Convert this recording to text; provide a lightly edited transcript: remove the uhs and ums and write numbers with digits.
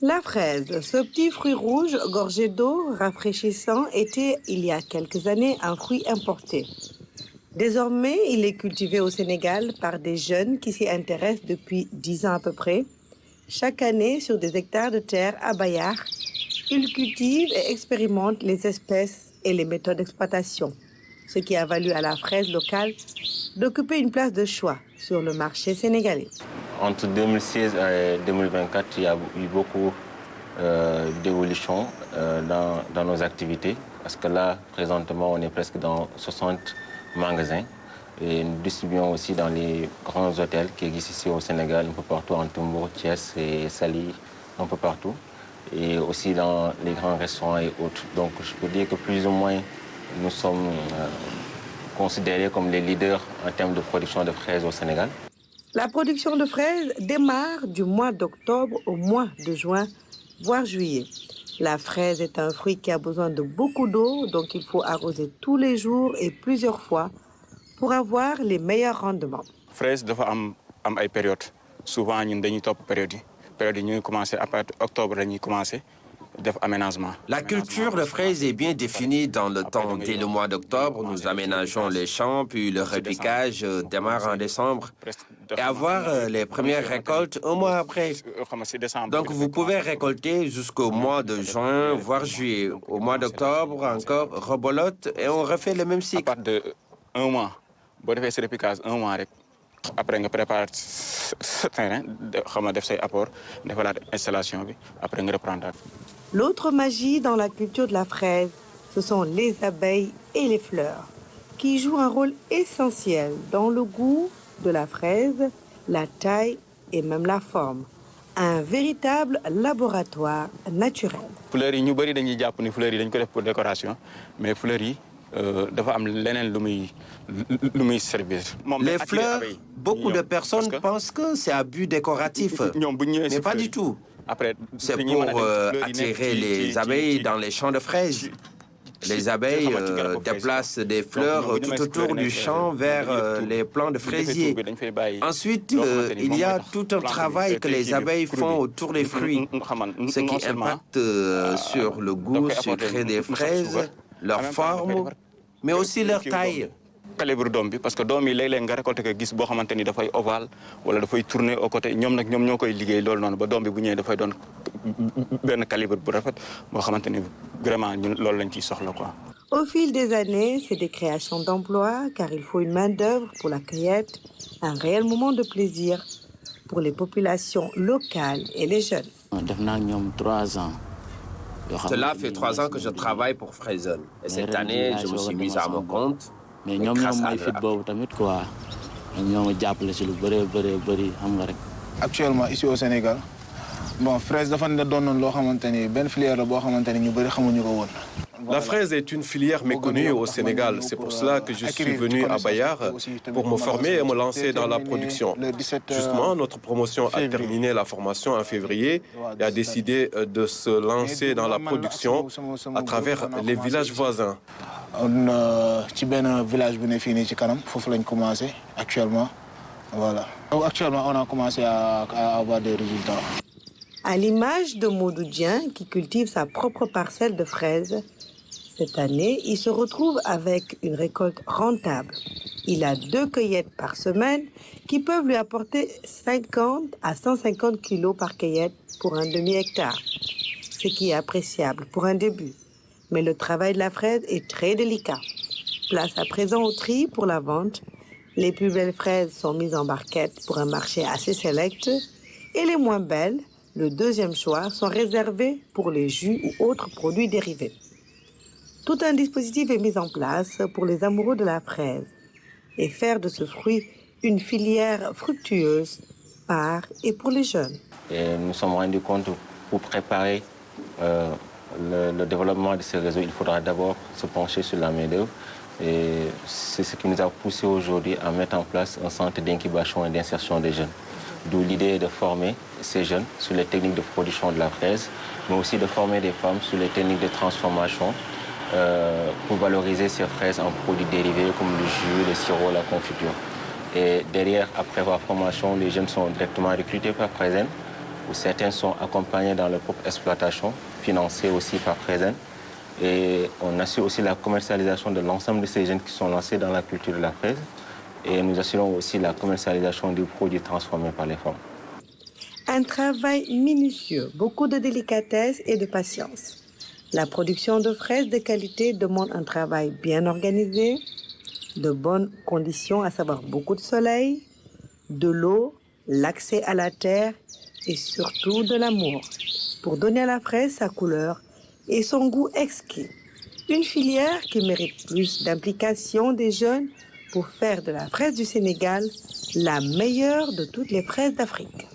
La fraise, ce petit fruit rouge gorgé d'eau, rafraîchissant, était il y a quelques années un fruit importé. Désormais, il est cultivé au Sénégal par des jeunes qui s'y intéressent depuis 10 ans à peu près. Chaque année, sur des hectares de terre à Bayard, ils cultivent et expérimentent les espèces et les méthodes d'exploitation, ce qui a valu à la fraise locale d'occuper une place de choix sur le marché sénégalais. Entre 2016 et 2024, il y a eu beaucoup d'évolutions dans nos activités. Parce que là, présentement, on est presque dans 60 magasins. Et nous distribuons aussi dans les grands hôtels qui existent ici au Sénégal, un peu partout, en Toumbour, Thiès et Sali, un peu partout. Et aussi dans les grands restaurants et autres. Donc je peux dire que plus ou moins, nous sommes considérés comme les leaders en termes de production de fraises au Sénégal. La production de fraises démarre du mois d'octobre au mois de juin, voire juillet. La fraise est un fruit qui a besoin de beaucoup d'eau, donc il faut arroser tous les jours et plusieurs fois pour avoir les meilleurs rendements. Fraise dafa am ay période. Souvent ñun dañuy top période yi. Période yi ñuy commencer à partir d'octobre dañuy commencer. La culture de fraises est bien définie dans le temps. Dès le mois d'octobre, nous aménageons les champs, puis le repiquage démarre en décembre et avoir les premières récoltes un mois après. Donc vous pouvez récolter jusqu'au mois de juin, voire juillet. Au mois d'octobre, encore rebolote et on refait le même cycle. À partir d'un mois, si vous faites ce repiquage un mois, après on prépare ce terrain, on fait ses apports, on fait l'installation, après on reprend. L'autre magie dans la culture de la fraise, ce sont les abeilles et les fleurs, qui jouent un rôle essentiel dans le goût de la fraise, la taille et même la forme. Un véritable laboratoire naturel. Fleurs, nous avons dit que les fleurs sont pour décoration, mais les fleurs, les fleurs, beaucoup de personnes pensent que c'est à but décoratif, mais pas du tout. C'est pour attirer les abeilles dans les champs de fraises. Les abeilles déplacent des fleurs tout autour du champ vers les plants de fraisiers. Ensuite, il y a tout un travail que les abeilles font autour des fruits, ce qui impacte sur le goût sucré des fraises, leur forme, mais aussi leur taille. Calibre d'homme, parce que l'homme il est nga récolté que gis boo xamante ni dafay ovale wala dafay tourner au côté ñoom nag ñoom ñoo koy liggéey loolu noonu ba doom bi bu ñëwee dafay doon benn calibre bu rafet boo xamante ni vraiment ñun loolu lañ ciy soxla quoi. Au fil des années, c'est des créations d'emplois car il faut une main-d'œuvre pour la cueillette, un réel moment de plaisir pour les populations locales et les jeunes. Def naa ak ñoom 3 ans. Cela fait 3 ans que je travaille pour Fraisen et cette année je me suis mise à mon compte. Mais ñoom ñoo may fit boobu tamit quoi ñoo ma jàppale si lu bëri xam nga rek. Actuellement ici au Sénégal bon fraise dafa ne doon loo xamante ni benn filière la boo xamante ni ñu bëri xamuñu ko woon. La fraise est une filière méconnue au Sénégal. C'est pour cela que je suis venu à Bayard pour me former et me lancer dans la production. Justement, notre promotion a terminé la formation en février et a décidé de se lancer dans la production à travers les villages voisins. Ci benn village bu ne fii nii ci kanam foofu lañ commencé actuellement. Voilà. Actuellement, on a commencé à avoir des résultats. À l'image de Modou Dieng, qui cultive sa propre parcelle de fraises, cette année, il se retrouve avec une récolte rentable. Il a 2 cueillettes par semaine qui peuvent lui apporter 50 à 150 kilos par cueillette pour un demi-hectare, ce qui est appréciable pour un début. Mais le travail de la fraise est très délicat. Place à présent au tri pour la vente. Les plus belles fraises sont mises en barquette pour un marché assez sélect et les moins belles, le deuxième choix, sont réservées pour les jus ou autres produits dérivés. Tout un dispositif est mis en place pour les amoureux de la fraise et faire de ce fruit une filière fructueuse par et pour les jeunes. Et nous nous sommes rendus compte pour préparer le développement de ces réseaux, il faudra d'abord se pencher sur la main-d'œuvre. Et c'est ce qui nous a poussé aujourd'hui à mettre en place un centre d'incubation et d'insertion des jeunes. D'où l'idée de former ces jeunes sur les techniques de production de la fraise, mais aussi de former des femmes sur les techniques de transformation pour valoriser ces fraises en produits dérivés comme le jus, le sirop, la confiture. Et derrière, après leur formation, les jeunes sont directement recrutés par Fraisen où certains sont accompagnés dans leur propre exploitation, financés aussi par Fraizen. Et on assure aussi la commercialisation de l'ensemble de ces jeunes qui sont lancés dans la culture de la fraise. Et nous assurons aussi la commercialisation des produits transformés par les femmes. Un travail minutieux, beaucoup de délicatesse et de patience. La production de fraises de qualité demande un travail bien organisé, de bonnes conditions, à savoir beaucoup de soleil, de l'eau, l'accès à la terre et surtout de l'amour pour donner à la fraise sa couleur et son goût exquis. Une filière qui mérite plus d'implication des jeunes pour faire de la fraise du Sénégal la meilleure de toutes les fraises d'Afrique.